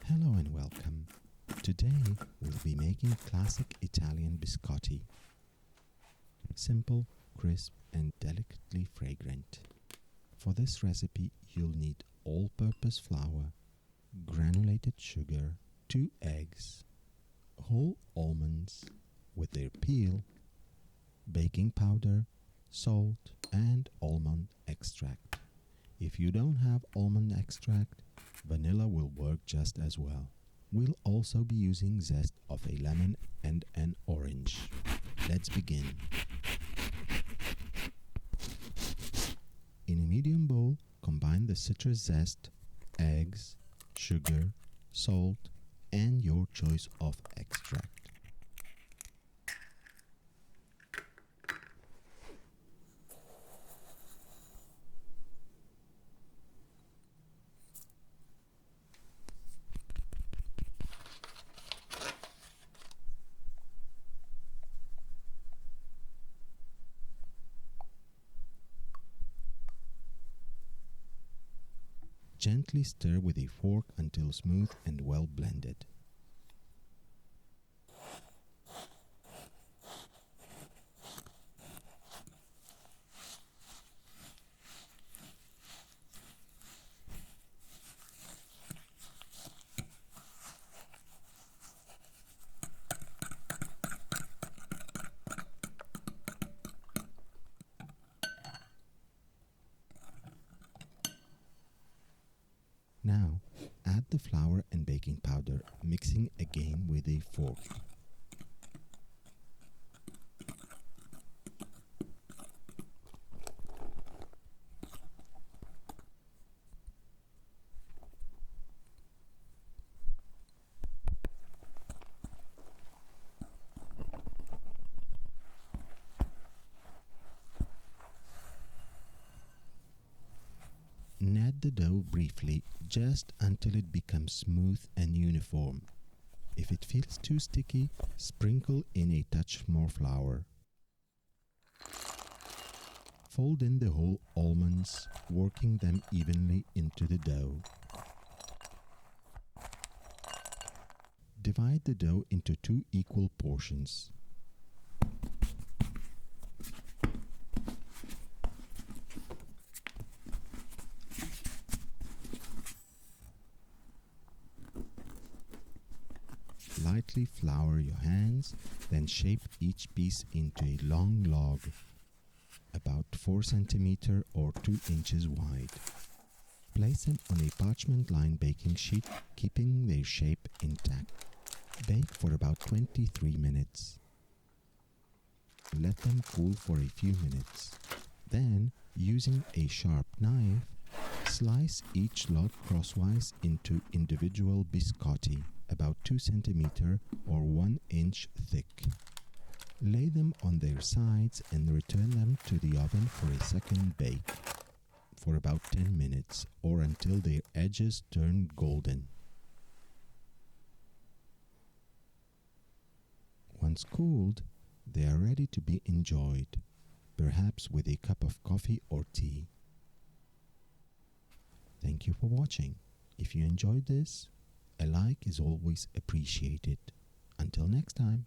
Hello and welcome. Today we'll be making classic Italian biscotti. Simple, crisp and delicately fragrant. For this recipe you'll need all-purpose flour, granulated sugar, 2 eggs, whole almonds with their peel, baking powder, salt and almond extract. If you don't have almond extract, vanilla will work just as well. We'll also be using zest of a lemon and an orange. Let's begin. In a medium bowl, combine the citrus zest, eggs, sugar, salt, and your choice of extract. Gently stir with a fork until smooth and well blended. Now, add the flour and baking powder, mixing again with a fork. Knead the dough briefly, just until it becomes smooth and uniform. If it feels too sticky, sprinkle in a touch more flour. Fold in the whole almonds, working them evenly into the dough. Divide the dough into 2 equal portions. Lightly flour your hands, then shape each piece into a long log, about 4 cm or 2 inches wide. Place them on a parchment-lined baking sheet, keeping their shape intact. Bake for about 23 minutes. Let them cool for a few minutes. Then, using a sharp knife, slice each log crosswise into individual biscotti, about 2 cm or 1 inch thick. Lay them on their sides and return them to the oven for a second bake for about 10 minutes or until their edges turn golden. Once cooled, they are ready to be enjoyed, perhaps with a cup of coffee or tea. Thank you for watching. If you enjoyed this, a like is always appreciated. Until next time.